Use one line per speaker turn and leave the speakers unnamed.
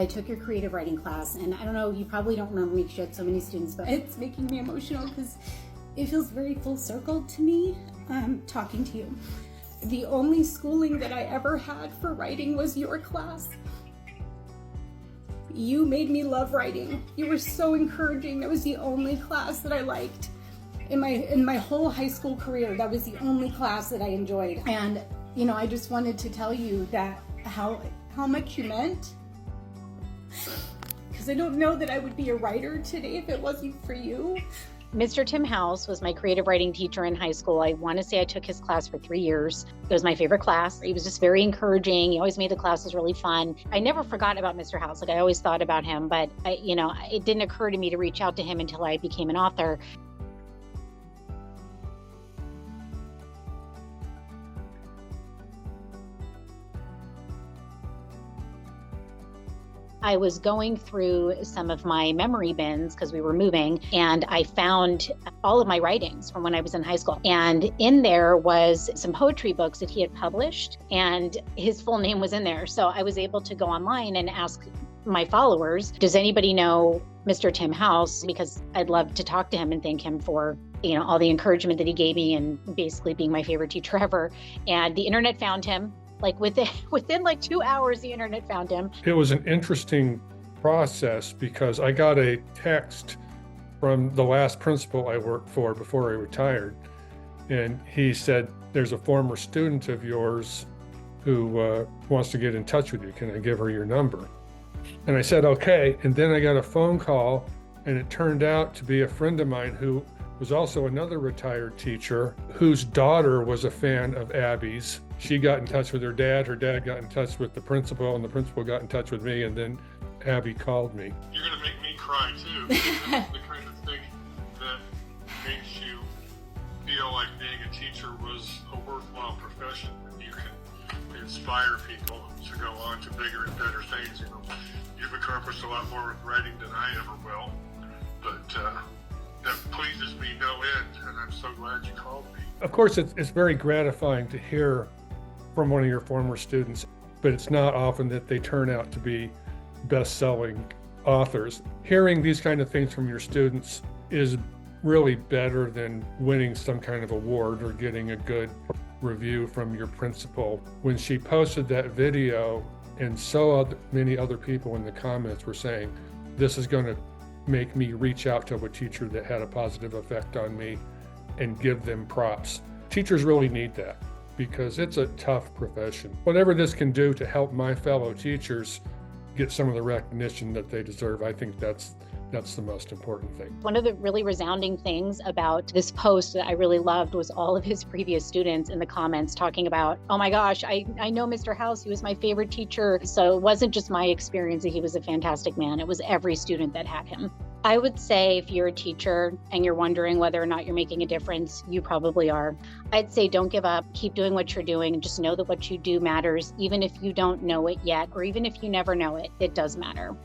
I took your creative writing class, and I don't know, you probably don't remember me because you had so many students, but it's making me emotional because it feels very full circle to me talking to you. The only schooling that I ever had for writing was your class. You made me love writing. You were so encouraging. That was the only class that I liked. In my whole high school career, that was the only class that I enjoyed. And, you know, I just wanted to tell you that how much you meant. Because I don't know that I would be a writer today if it wasn't for you.
Mr. Tim House was my creative writing teacher in high school. I want to say I took his class for 3 years. It was my favorite class. He was just very encouraging. He always made the classes really fun. I never forgot about Mr. House. Like, I always thought about him, but it didn't occur to me to reach out to him until I became an author. I was going through some of my memory bins because we were moving, and I found all of my writings from when I was in high school. And in there was some poetry books that he had published, and his full name was in there. So I was able to go online and ask my followers, does anybody know Mr. Tim House? Because I'd love to talk to him and thank him for, all the encouragement that he gave me and basically being my favorite teacher ever. And the internet found him. Like within 2 hours, the internet found him.
It was an interesting process because I got a text from the last principal I worked for before I retired. And he said, there's a former student of yours who wants to get in touch with you. Can I give her your number? And I said, okay. And then I got a phone call, and it turned out to be a friend of mine who was also another retired teacher whose daughter was a fan of Abby's. She got in touch with her dad got in touch with the principal, and the principal got in touch with me, and then Abby called me.
You're gonna make me cry too. That's the kind of thing that makes you feel like being a teacher was a worthwhile profession. You can inspire people to go on to bigger and better things. You've accomplished a lot more with writing than I ever will, but that pleases me no end, and I'm so glad you called me.
Of course, it's very gratifying to hear from one of your former students, but it's not often that they turn out to be best-selling authors. Hearing these kind of things from your students is really better than winning some kind of award or getting a good review from your principal. When she posted that video, and so many other people in the comments were saying, this is going to make me reach out to a teacher that had a positive effect on me and give them props. Teachers really need that because it's a tough profession. Whatever this can do to help my fellow teachers get some of the recognition that they deserve, I think that's the most important thing.
One of the really resounding things about this post that I really loved was all of his previous students in the comments talking about, oh my gosh, I know Mr. House, he was my favorite teacher. So it wasn't just my experience that he was a fantastic man, it was every student that had him. I would say if you're a teacher and you're wondering whether or not you're making a difference, you probably are. I'd say don't give up, keep doing what you're doing, and just know that what you do matters, even if you don't know it yet, or even if you never know it, it does matter.